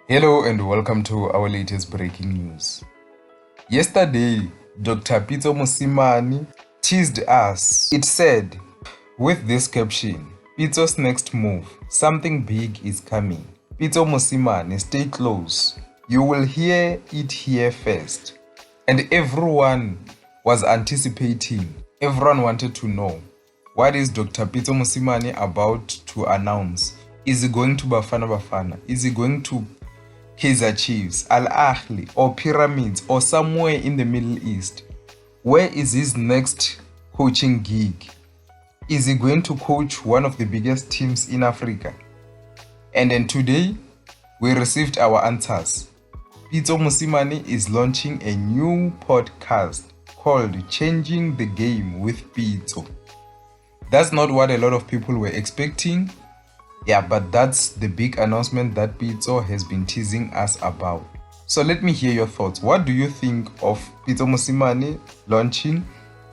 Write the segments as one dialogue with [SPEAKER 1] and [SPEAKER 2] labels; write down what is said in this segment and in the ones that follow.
[SPEAKER 1] Hello and welcome to our latest breaking news. Yesterday, Dr. Pitso Mosimane teased us. It said, with this caption, Pitso's next move, something big is coming. Pitso Mosimane, stay close. You will hear it here first. And everyone was anticipating. Everyone wanted to know, what is Dr. Pitso Mosimane about to announce? Is he going to Bafana Bafana? Is he going to Kaizer Chiefs, Al Ahly, or Pyramids, or somewhere in the Middle East? Where is his next coaching gig? Is he going to coach one of the biggest teams in Africa? And then today, we received our answers. Pitso Mosimane is launching a new podcast called Changing the Game with Pitso. That's not what a lot of people were expecting. Yeah, but that's the big announcement that Pitso has been teasing us about. So let me hear your thoughts. What do you think of Pitso Mosimane launching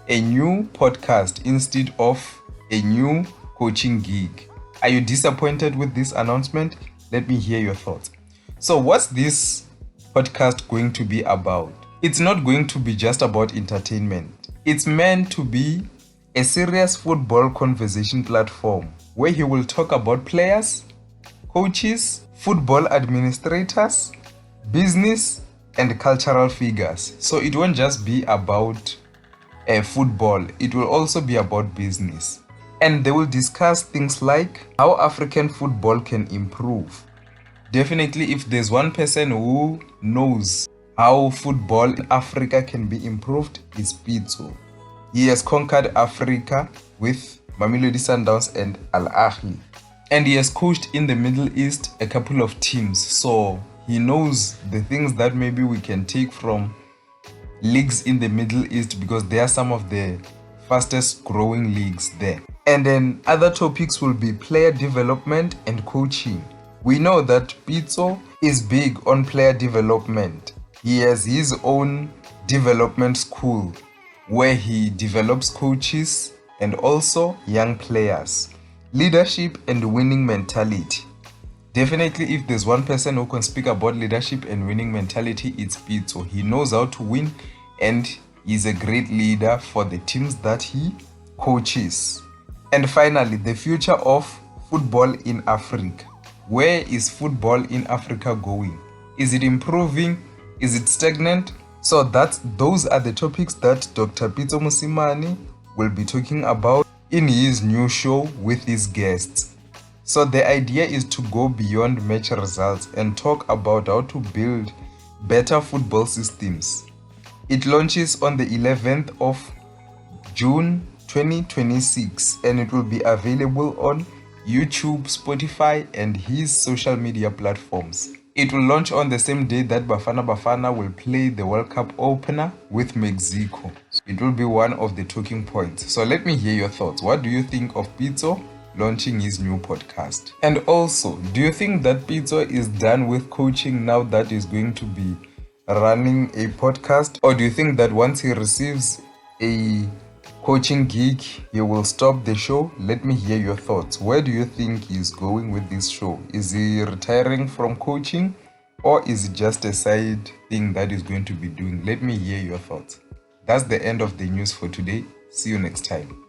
[SPEAKER 1] a new podcast instead of a new coaching gig? Are you disappointed with this announcement? Let me hear your thoughts. So what's this podcast going to be about? It's not going to be just about entertainment. It's meant to be a serious football conversation platform where he will talk about players, coaches, football administrators, business, and cultural figures. So it won't just be about football, it will also be about business. And they will discuss things like how African football can improve. Definitely, if there's one person who knows how football in Africa can be improved, it's Pitso. He has conquered Africa with Mamelodi Sundowns and Al Ahly. And he has coached in the Middle East a couple of teams. So he knows the things that maybe we can take from leagues in the Middle East because they are some of the fastest growing leagues there. And then other topics will be player development and coaching. We know that Pitso is big on player development. He has his own development school where he develops coaches and also young players. Leadership and winning mentality. Definitely, if there's one person who can speak about leadership and winning mentality, it's Pitso. He knows how to win and he's a great leader for the teams that he coaches. And finally, the future of football in Africa. Where is football in Africa going? Is it improving? Is it stagnant? So those are the topics that Dr. Pitso Mosimane will be talking about in his new show with his guests. So the idea is to go beyond match results and talk about how to build better football systems. It launches on the 11th of June 2026 and it will be available on YouTube, Spotify, and his social media platforms. It will launch on the same day that Bafana Bafana will play the World Cup opener with Mexico. It will be one of the talking points. So let me hear your thoughts. What do you think of Pitso launching his new podcast? And also, do you think that Pitso is done with coaching now that he's going to be running a podcast? Or do you think that once he receives a coaching gig, he will stop the show? Let me hear your thoughts. Where do you think he's going with this show? Is he retiring from coaching or is it just a side thing that he's going to be doing? Let me hear your thoughts. That's the end of the news for today. See you next time.